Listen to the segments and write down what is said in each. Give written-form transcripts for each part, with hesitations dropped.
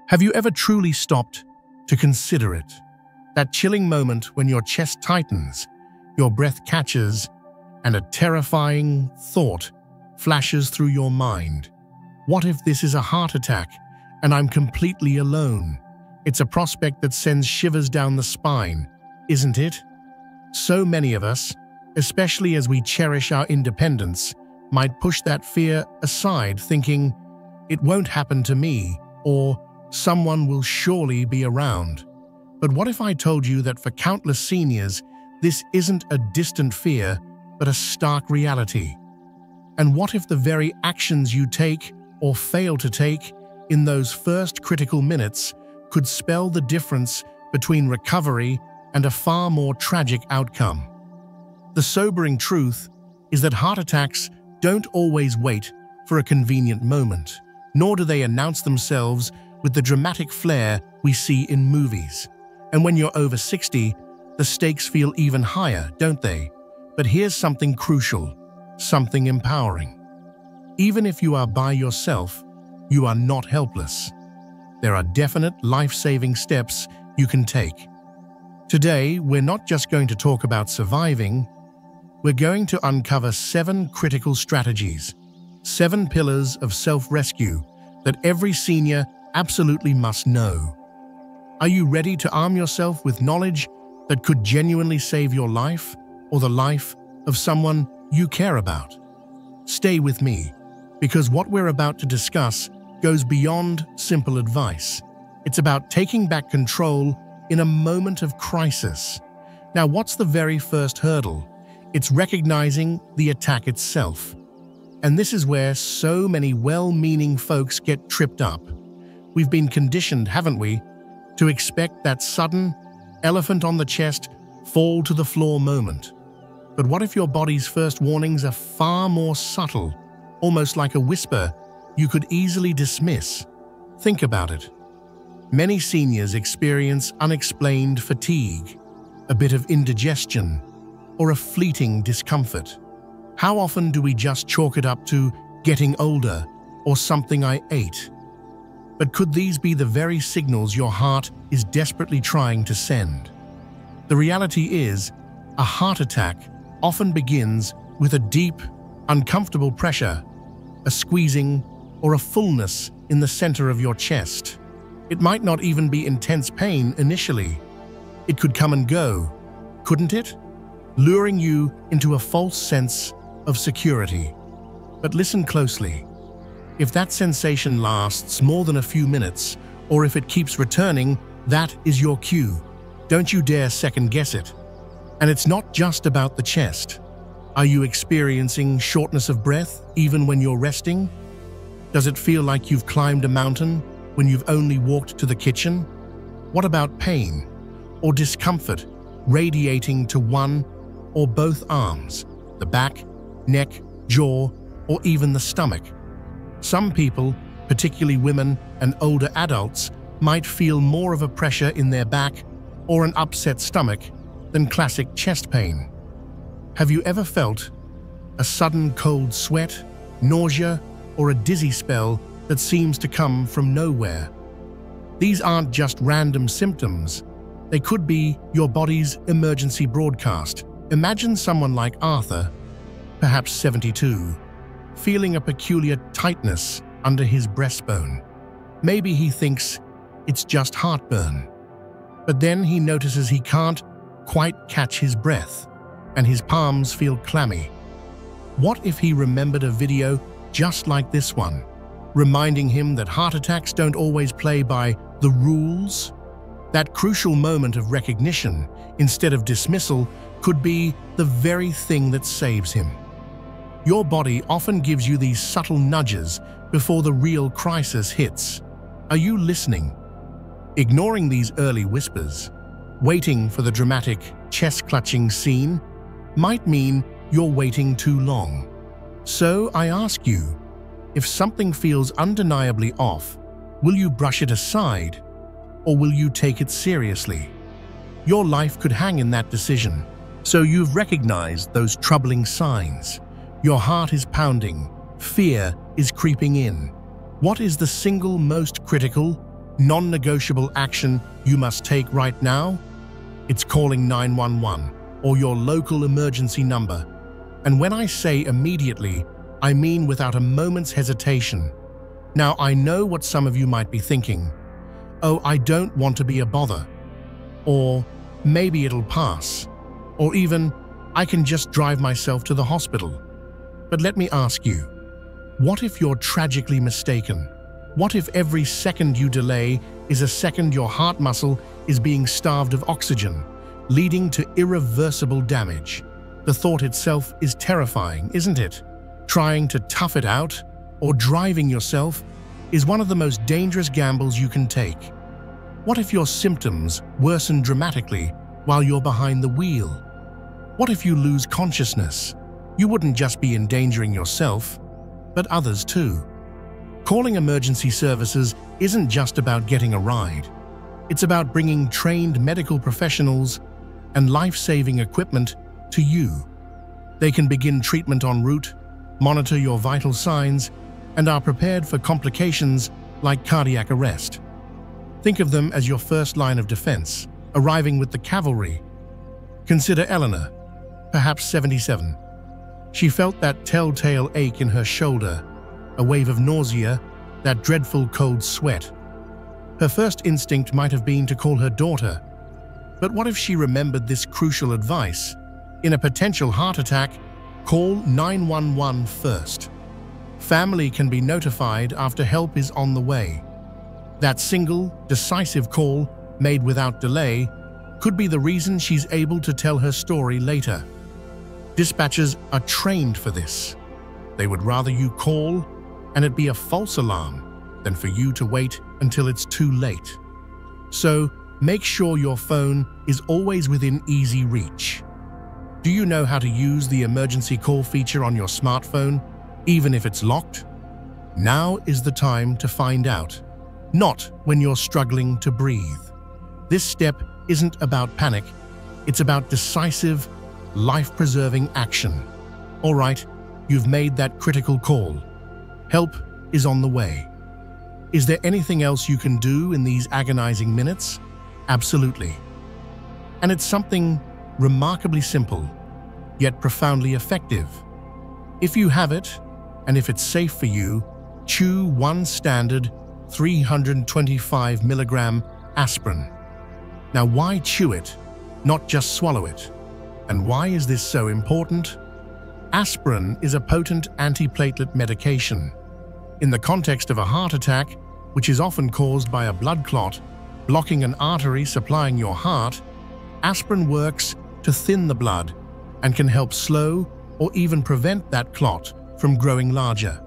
Have you ever truly stopped to consider it? That chilling moment when your chest tightens, your breath catches, and a terrifying thought flashes through your mind. What if this is a heart attack and I'm completely alone? It's a prospect that sends shivers down the spine, isn't it? So many of us, especially as we cherish our independence, might push that fear aside thinking, it won't happen to me, or someone will surely be around. But what if I told you that for countless seniors, this isn't a distant fear, but a stark reality? And what if the very actions you take or fail to take in those first critical minutes could spell the difference between recovery and a far more tragic outcome? The sobering truth is that heart attacks don't always wait for a convenient moment, nor do they announce themselves with the dramatic flair we see in movies. And when you're over 60, the stakes feel even higher, don't they? But here's something crucial, something empowering. Even if you are by yourself, you are not helpless. There are definite life-saving steps you can take. Today, we're not just going to talk about surviving, we're going to uncover 7 critical strategies, 7 pillars of self-rescue that every senior absolutely must know. Are you ready to arm yourself with knowledge that could genuinely save your life or the life of someone you care about? Stay with me, because what we're about to discuss goes beyond simple advice. It's about taking back control in a moment of crisis. Now, what's the very first hurdle? It's recognizing the attack itself. And this is where so many well-meaning folks get tripped up. We've been conditioned, haven't we, to expect that sudden, elephant on the chest, fall to the floor moment. But what if your body's first warnings are far more subtle, almost like a whisper you could easily dismiss? Think about it. Many seniors experience unexplained fatigue, a bit of indigestion, or a fleeting discomfort. How often do we just chalk it up to getting older or something I ate? But could these be the very signals your heart is desperately trying to send? The reality is, a heart attack often begins with a deep, uncomfortable pressure, a squeezing, or a fullness in the center of your chest. It might not even be intense pain initially. It could come and go, couldn't it? Luring you into a false sense of security. But listen closely. If that sensation lasts more than a few minutes, or if it keeps returning, that is your cue. Don't you dare second guess it. And it's not just about the chest. Are you experiencing shortness of breath even when you're resting? Does it feel like you've climbed a mountain when you've only walked to the kitchen? What about pain or discomfort radiating to one or both arms, the back, neck, jaw, or even the stomach? Some people, particularly women and older adults, might feel more of a pressure in their back or an upset stomach than classic chest pain. Have you ever felt a sudden cold sweat, nausea, or a dizzy spell that seems to come from nowhere? These aren't just random symptoms. They could be your body's emergency broadcast. Imagine someone like Arthur, perhaps 72, feeling a peculiar tightness under his breastbone. Maybe he thinks it's just heartburn. But then he notices he can't quite catch his breath, and his palms feel clammy. What if he remembered a video just like this one, reminding him that heart attacks don't always play by the rules? That crucial moment of recognition, instead of dismissal, could be the very thing that saves him. Your body often gives you these subtle nudges before the real crisis hits. Are you listening? Ignoring these early whispers, waiting for the dramatic, chest-clutching scene, might mean you're waiting too long. So I ask you, if something feels undeniably off, will you brush it aside, or will you take it seriously? Your life could hang in that decision. So you've recognized those troubling signs. Your heart is pounding, fear is creeping in. What is the single most critical, non-negotiable action you must take right now? It's calling 911 or your local emergency number. And when I say immediately, I mean without a moment's hesitation. Now, I know what some of you might be thinking. Oh, I don't want to be a bother. Or maybe it'll pass. Or even, I can just drive myself to the hospital. But let me ask you, what if you're tragically mistaken? What if every second you delay is a second your heart muscle is being starved of oxygen, leading to irreversible damage? The thought itself is terrifying, isn't it? Trying to tough it out or driving yourself is one of the most dangerous gambles you can take. What if your symptoms worsen dramatically while you're behind the wheel? What if you lose consciousness? You wouldn't just be endangering yourself, but others too. Calling emergency services isn't just about getting a ride. It's about bringing trained medical professionals and life-saving equipment to you. They can begin treatment en route, monitor your vital signs, and are prepared for complications like cardiac arrest. Think of them as your first line of defense, arriving with the cavalry. Consider Eleanor, perhaps 77. She felt that telltale ache in her shoulder, a wave of nausea, that dreadful cold sweat. Her first instinct might have been to call her daughter. But what if she remembered this crucial advice? In a potential heart attack, call 911 first. Family can be notified after help is on the way. That single, decisive call, made without delay, could be the reason she's able to tell her story later. Dispatchers are trained for this. They would rather you call and it be a false alarm than for you to wait until it's too late. So, make sure your phone is always within easy reach. Do you know how to use the emergency call feature on your smartphone, even if it's locked? Now is the time to find out. Not when you're struggling to breathe. This step isn't about panic, it's about decisive, life-preserving action. All right, you've made that critical call. Help is on the way. Is there anything else you can do in these agonizing minutes? Absolutely. And it's something remarkably simple, yet profoundly effective. If you have it, and if it's safe for you, chew one standard 325 milligram aspirin. Now, why chew it, not just swallow it? And why is this so important? Aspirin is a potent antiplatelet medication. In the context of a heart attack, which is often caused by a blood clot blocking an artery supplying your heart, aspirin works to thin the blood and can help slow or even prevent that clot from growing larger.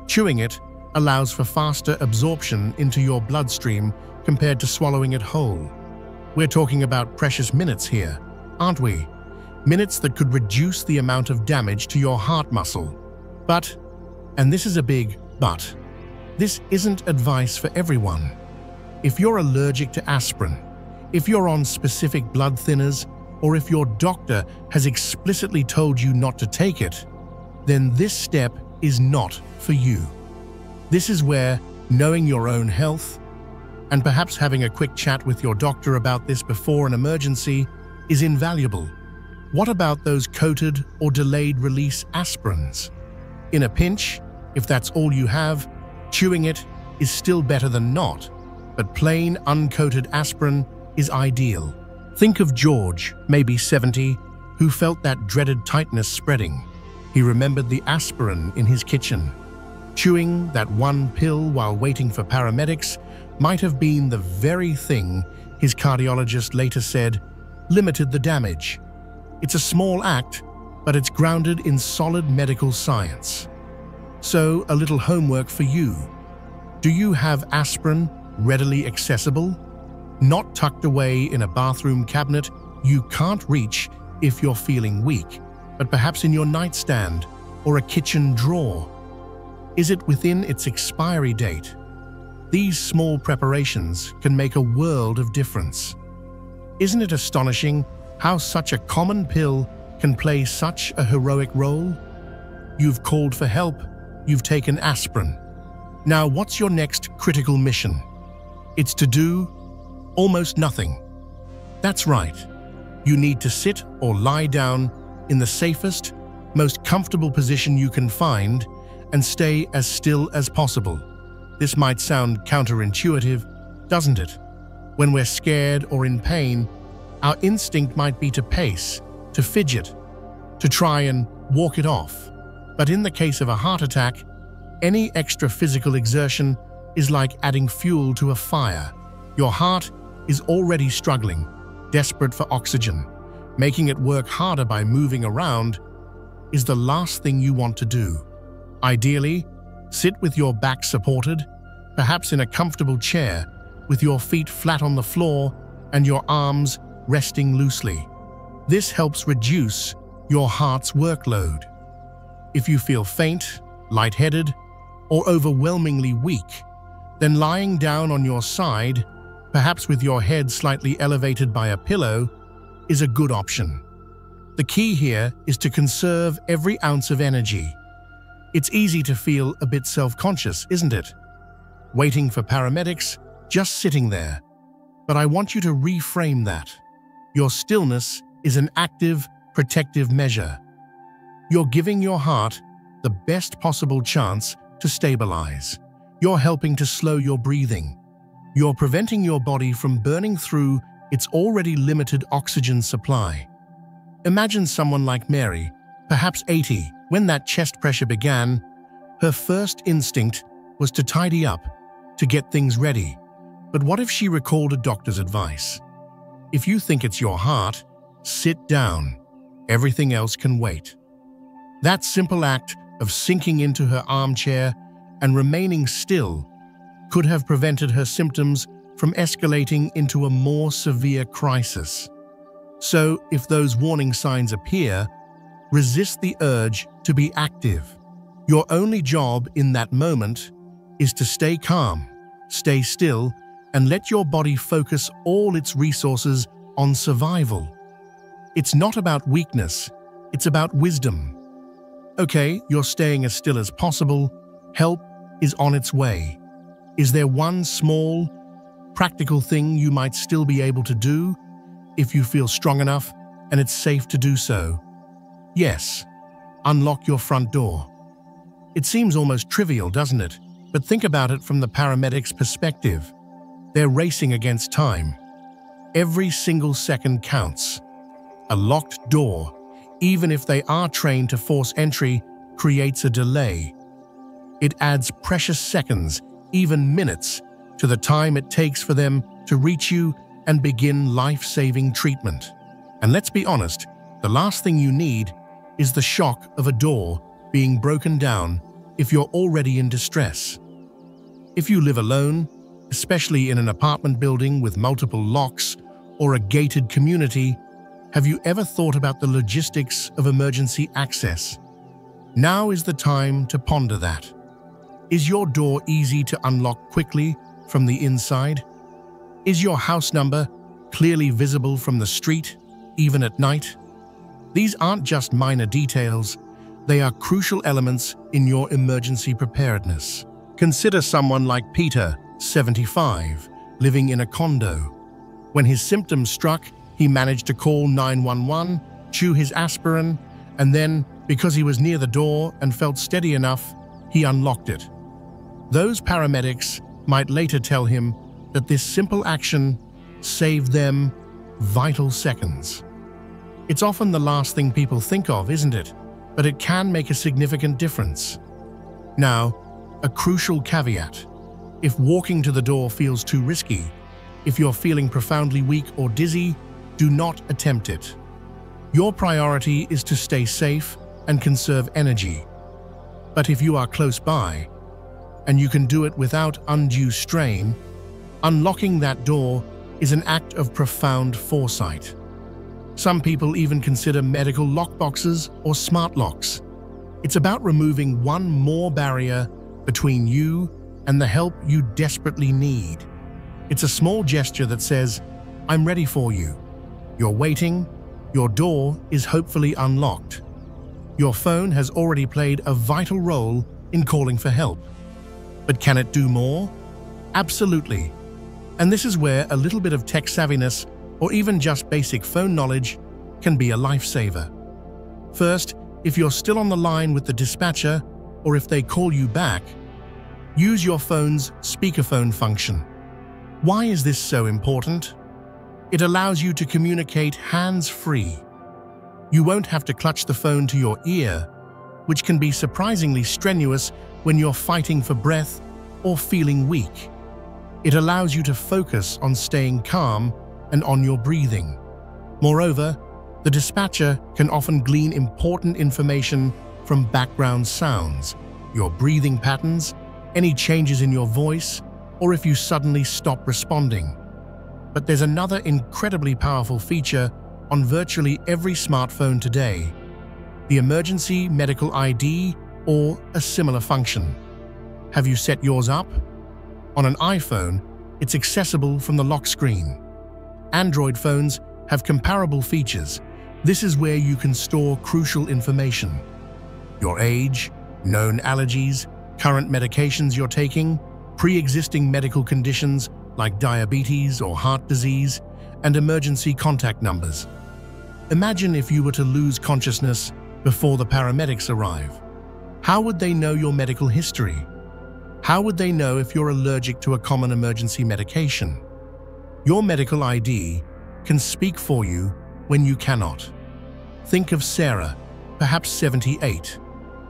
Chewing it allows for faster absorption into your bloodstream compared to swallowing it whole. We're talking about precious minutes here, aren't we? Minutes that could reduce the amount of damage to your heart muscle. But, and this is a big but, this isn't advice for everyone. If you're allergic to aspirin, if you're on specific blood thinners, or if your doctor has explicitly told you not to take it, then this step is not for you. This is where knowing your own health, and perhaps having a quick chat with your doctor about this before an emergency, is invaluable. What about those coated or delayed release aspirins? In a pinch, if that's all you have, chewing it is still better than not, but plain uncoated aspirin is ideal. Think of George, maybe 70, who felt that dreaded tightness spreading. He remembered the aspirin in his kitchen. Chewing that one pill while waiting for paramedics might have been the very thing his cardiologist later said limited the damage. It's a small act, but it's grounded in solid medical science. So, a little homework for you. Do you have aspirin readily accessible? Not tucked away in a bathroom cabinet you can't reach if you're feeling weak, but perhaps in your nightstand or a kitchen drawer. Is it within its expiry date? These small preparations can make a world of difference. Isn't it astonishing how such a common pill can play such a heroic role? You've called for help, you've taken aspirin. Now, what's your next critical mission? It's to do almost nothing. That's right. You need to sit or lie down in the safest, most comfortable position you can find and stay as still as possible. This might sound counterintuitive, doesn't it? When we're scared or in pain, our instinct might be to pace, to fidget, to try and walk it off. But in the case of a heart attack, any extra physical exertion is like adding fuel to a fire. Your heart is already struggling, desperate for oxygen. Making it work harder by moving around is the last thing you want to do. Ideally, sit with your back supported, perhaps in a comfortable chair, with your feet flat on the floor and your arms resting loosely. This helps reduce your heart's workload. If you feel faint, lightheaded, or overwhelmingly weak, then lying down on your side, perhaps with your head slightly elevated by a pillow, is a good option. The key here is to conserve every ounce of energy. It's easy to feel a bit self-conscious, isn't it? Waiting for paramedics, just sitting there. But I want you to reframe that. Your stillness is an active, protective measure. You're giving your heart the best possible chance to stabilize. You're helping to slow your breathing. You're preventing your body from burning through its already limited oxygen supply. Imagine someone like Mary, perhaps 80, when that chest pressure began. Her first instinct was to tidy up, to get things ready. But what if she recalled a doctor's advice? If you think it's your heart, sit down. Everything else can wait. That simple act of sinking into her armchair and remaining still could have prevented her symptoms from escalating into a more severe crisis. So, if those warning signs appear, resist the urge to be active. Your only job in that moment is to stay calm, stay still, and let your body focus all its resources on survival. It's not about weakness, it's about wisdom. Okay, you're staying as still as possible. Help is on its way. Is there one small, practical thing you might still be able to do if you feel strong enough and it's safe to do so? Yes, unlock your front door. It seems almost trivial, doesn't it? But think about it from the paramedics' perspective. They're racing against time. Every single second counts. A locked door, even if they are trained to force entry, creates a delay. It adds precious seconds, even minutes, to the time it takes for them to reach you and begin life-saving treatment. And let's be honest, the last thing you need is the shock of a door being broken down if you're already in distress. If you live alone, especially in an apartment building with multiple locks or a gated community, have you ever thought about the logistics of emergency access? Now is the time to ponder that. Is your door easy to unlock quickly from the inside? Is your house number clearly visible from the street, even at night? These aren't just minor details, they are crucial elements in your emergency preparedness. Consider someone like Peter, 75, living in a condo. When his symptoms struck, he managed to call 911, chew his aspirin, and then, because he was near the door and felt steady enough, he unlocked it. Those paramedics might later tell him that this simple action saved them vital seconds. It's often the last thing people think of, isn't it? But it can make a significant difference. Now, a crucial caveat. If walking to the door feels too risky, if you're feeling profoundly weak or dizzy, do not attempt it. Your priority is to stay safe and conserve energy. But if you are close by, and you can do it without undue strain, unlocking that door is an act of profound foresight. Some people even consider medical lockboxes or smart locks. It's about removing one more barrier between you and the help you desperately need. It's a small gesture that says, "I'm ready for you." You're waiting, your door is hopefully unlocked. Your phone has already played a vital role in calling for help. But can it do more? Absolutely. And this is where a little bit of tech savviness or even just basic phone knowledge can be a lifesaver. First, if you're still on the line with the dispatcher or if they call you back, use your phone's speakerphone function. Why is this so important? It allows you to communicate hands-free. You won't have to clutch the phone to your ear, which can be surprisingly strenuous when you're fighting for breath or feeling weak. It allows you to focus on staying calm and on your breathing. Moreover, the dispatcher can often glean important information from background sounds, your breathing patterns, any changes in your voice, or if you suddenly stop responding. But there's another incredibly powerful feature on virtually every smartphone today: the emergency medical ID or a similar function. Have you set yours up? On an iPhone, it's accessible from the lock screen. Android phones have comparable features. This is where you can store crucial information: your age, known allergies, current medications you're taking, pre-existing medical conditions like diabetes or heart disease, and emergency contact numbers. Imagine if you were to lose consciousness before the paramedics arrive. How would they know your medical history? How would they know if you're allergic to a common emergency medication? Your medical ID can speak for you when you cannot. Think of Sarah, perhaps 78,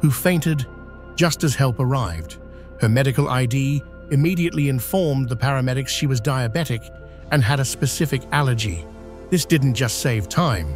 who fainted just as help arrived. Her medical ID immediately informed the paramedics she was diabetic and had a specific allergy. This didn't just save time.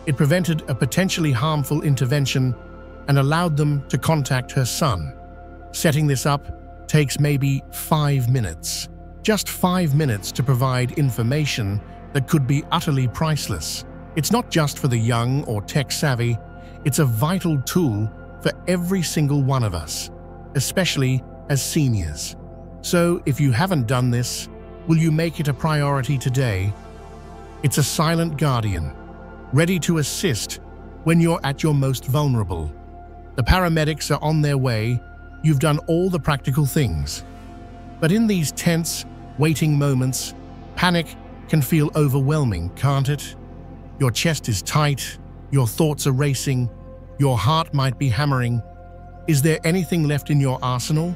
It prevented a potentially harmful intervention and allowed them to contact her son. Setting this up takes maybe 5 minutes. Just 5 minutes to provide information that could be utterly priceless. It's not just for the young or tech-savvy, it's a vital tool for every single one of us, especially as seniors. So, if you haven't done this, will you make it a priority today? It's a silent guardian, ready to assist when you're at your most vulnerable. The paramedics are on their way. You've done all the practical things. But in these tense, waiting moments, panic can feel overwhelming, can't it? Your chest is tight, your thoughts are racing, your heart might be hammering. Is there anything left in your arsenal?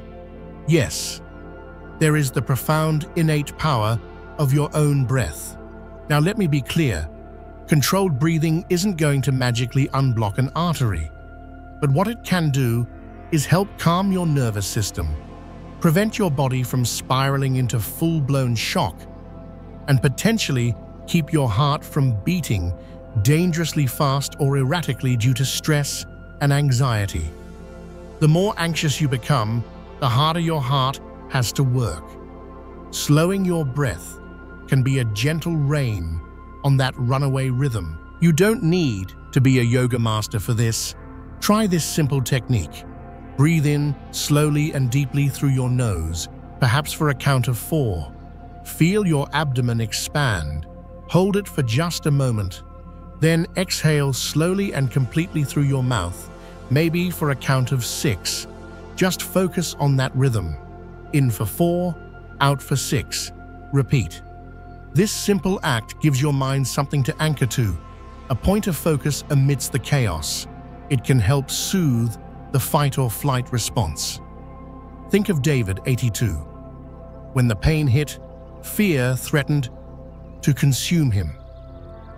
Yes. There is the profound, innate power of your own breath. Now let me be clear. Controlled breathing isn't going to magically unblock an artery. But what it can do is help calm your nervous system, prevent your body from spiraling into full-blown shock, and potentially keep your heart from beating dangerously fast or erratically due to stress and anxiety. The more anxious you become, the harder your heart has to work. Slowing your breath can be a gentle rein on that runaway rhythm. You don't need to be a yoga master for this. Try this simple technique. Breathe in slowly and deeply through your nose, perhaps for a count of 4. Feel your abdomen expand. Hold it for just a moment. Then exhale slowly and completely through your mouth, maybe for a count of 6. Just focus on that rhythm. In for 4, out for 6. Repeat. This simple act gives your mind something to anchor to, a point of focus amidst the chaos. It can help soothe the fight or flight response. Think of David, 82. When the pain hit, fear threatened to consume him.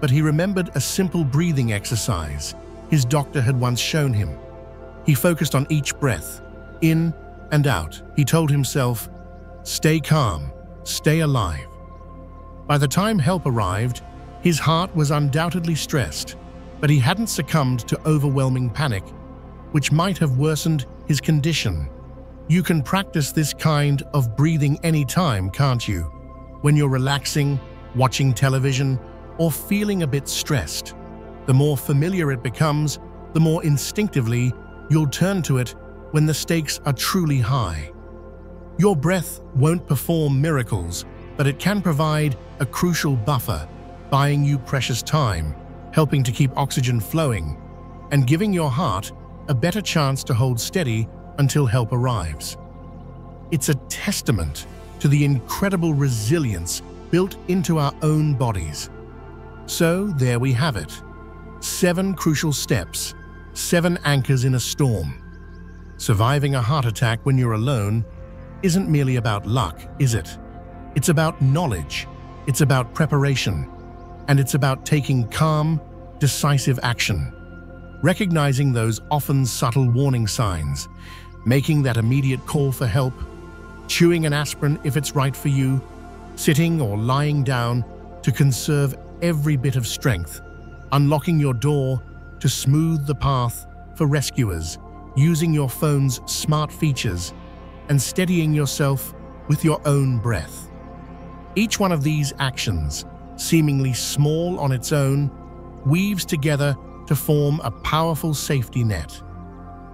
But he remembered a simple breathing exercise his doctor had once shown him. He focused on each breath, in and out. He told himself, "Stay calm, stay alive." By the time help arrived, his heart was undoubtedly stressed, but he hadn't succumbed to overwhelming panic, which might have worsened his condition. You can practice this kind of breathing anytime, can't you? When you're relaxing, watching television, or feeling a bit stressed. The more familiar it becomes, the more instinctively you'll turn to it when the stakes are truly high. Your breath won't perform miracles, but it can provide a crucial buffer, buying you precious time, helping to keep oxygen flowing, and giving your heart a better chance to hold steady until help arrives. It's a testament to the incredible resilience built into our own bodies. So there we have it. 7 crucial steps, 7 anchors in a storm. Surviving a heart attack when you're alone isn't merely about luck, is it? It's about knowledge, it's about preparation, and it's about taking calm, decisive action. Recognizing those often subtle warning signs, making that immediate call for help, chewing an aspirin if it's right for you, sitting or lying down to conserve every bit of strength, unlocking your door to smooth the path for rescuers, using your phone's smart features, and steadying yourself with your own breath. Each one of these actions, seemingly small on its own, weaves together to form a powerful safety net.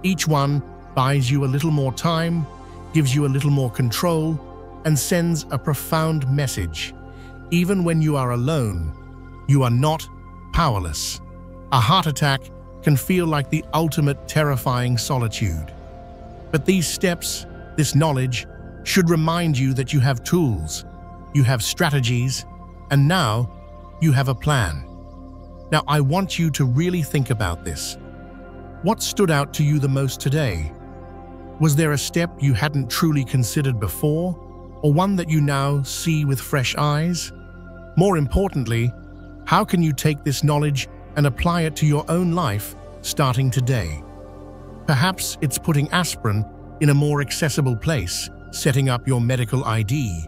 Each one buys you a little more time, gives you a little more control, and sends a profound message. Even when you are alone, you are not powerless. A heart attack can feel like the ultimate terrifying solitude. But these steps, this knowledge, should remind you that you have tools, you have strategies, and now you have a plan. Now, I want you to really think about this. What stood out to you the most today? Was there a step you hadn't truly considered before, or one that you now see with fresh eyes? More importantly, how can you take this knowledge and apply it to your own life starting today? Perhaps it's putting aspirin in a more accessible place, setting up your medical ID,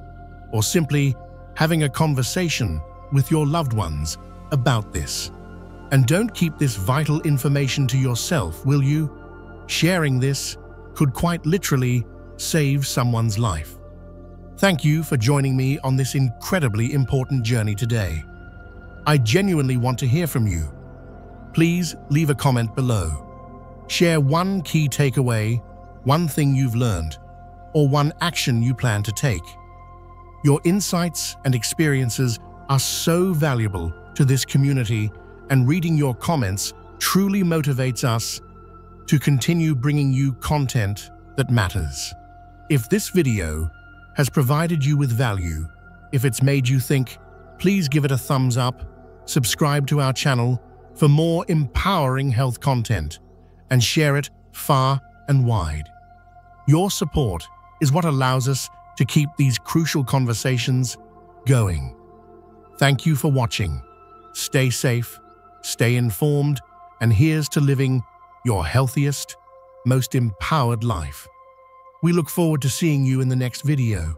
or simply having a conversation with your loved ones about this. And don't keep this vital information to yourself, will you? Sharing this could quite literally save someone's life. Thank you for joining me on this incredibly important journey today. I genuinely want to hear from you. Please leave a comment below. Share one key takeaway, one thing you've learned, or one action you plan to take. Your insights and experiences are so valuable to this community, and reading your comments truly motivates us to continue bringing you content that matters. If this video has provided you with value, if it's made you think, please give it a thumbs up, subscribe to our channel for more empowering health content, and share it far and wide. Your support is what allows us to keep these crucial conversations going. Thank you for watching. Stay safe, stay informed, and here's to living your healthiest, most empowered life. We look forward to seeing you in the next video.